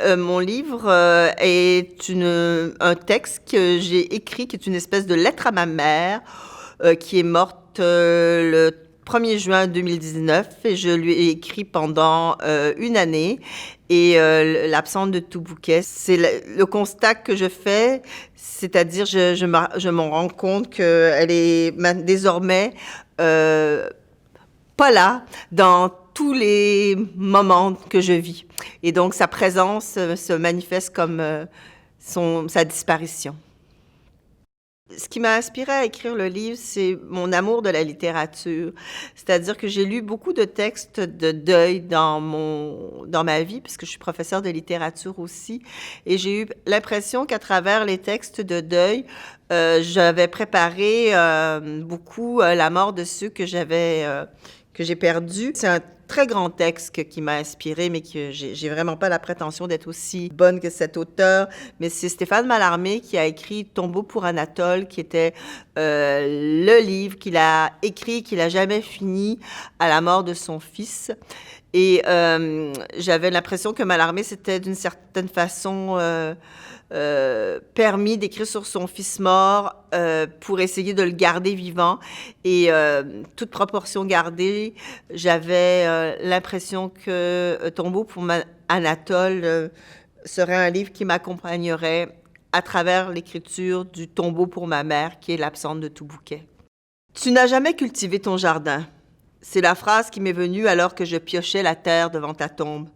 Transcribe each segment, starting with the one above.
Mon livre, est un texte que j'ai écrit, qui est une espèce de lettre à ma mère, qui est morte, le 1er juin 2019 et je lui ai écrit pendant, 1 année et l'absente de tout bouquet. C'est le constat que je fais, c'est-à-dire je me rends compte qu'elle est désormais, heu pas là, dans tous les moments que je vis. Et donc, sa présence se manifeste comme sa disparition. Ce qui m'a inspiré à écrire le livre, c'est mon amour de la littérature. C'est-à-dire que j'ai lu beaucoup de textes de deuil dans ma vie, puisque je suis professeure de littérature aussi. Et j'ai eu l'impression qu'à travers les textes de deuil, j'avais préparé beaucoup la mort de ceux que j'ai perdus. C'est un très grand texte qui m'a inspirée, mais que j'ai vraiment pas la prétention d'être aussi bonne que cet auteur. Mais c'est Stéphane Mallarmé qui a écrit Tombeau pour Anatole, qui était le livre qu'il a écrit, qu'il a jamais fini à la mort de son fils. Et j'avais l'impression que Mallarmé, c'était d'une certaine façon permis d'écrire sur son fils mort pour essayer de le garder vivant. Et toute proportion gardée, j'avais l'impression que Tombeau pour Anatole serait un livre qui m'accompagnerait à travers l'écriture du Tombeau pour ma mère, qui est l'absente de tout bouquet. Tu n'as jamais cultivé ton jardin. C'est la phrase qui m'est venue alors que je piochais la terre devant ta tombe.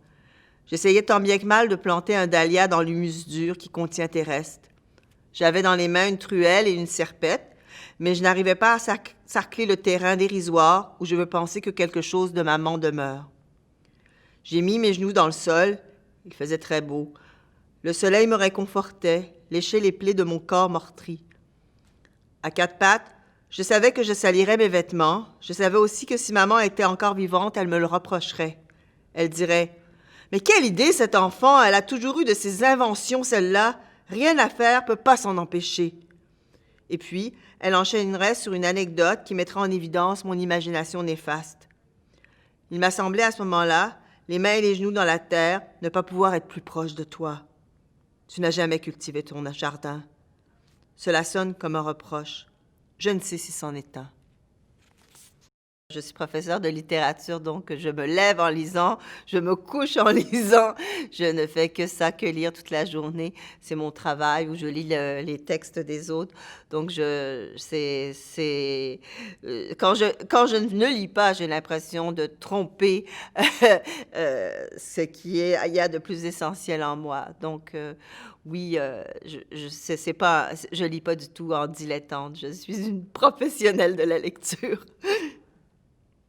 J'essayais tant bien que mal de planter un dahlia dans l'humus dur qui contient tes restes. J'avais dans les mains une truelle et une serpette, mais je n'arrivais pas à sarcler le terrain dérisoire où je veux penser que quelque chose de maman demeure. J'ai mis mes genoux dans le sol. Il faisait très beau. Le soleil me réconfortait, léchait les plaies de mon corps meurtri. À quatre pattes, je savais que je salirais mes vêtements. Je savais aussi que si maman était encore vivante, elle me le reprocherait. Elle dirait « Mais quelle idée, cet enfant! Elle a toujours eu de ses inventions, celle-là. Rien à faire, peut pas s'en empêcher. » Et puis, elle enchaînerait sur une anecdote qui mettrait en évidence mon imagination néfaste. Il m'a semblé à ce moment-là, les mains et les genoux dans la terre, ne pas pouvoir être plus proche de toi. Tu n'as jamais cultivé ton jardin. Cela sonne comme un reproche. Je ne sais si c'en est un. Je suis professeure de littérature, donc je me lève en lisant, je me couche en lisant. Je ne fais que ça, que lire toute la journée. C'est mon travail où je lis les textes des autres. Donc, quand je ne lis pas, j'ai l'impression de tromper ce qui est, il y a de plus essentiel en moi. Donc, oui, je lis pas du tout en dilettante. Je suis une professionnelle de la lecture.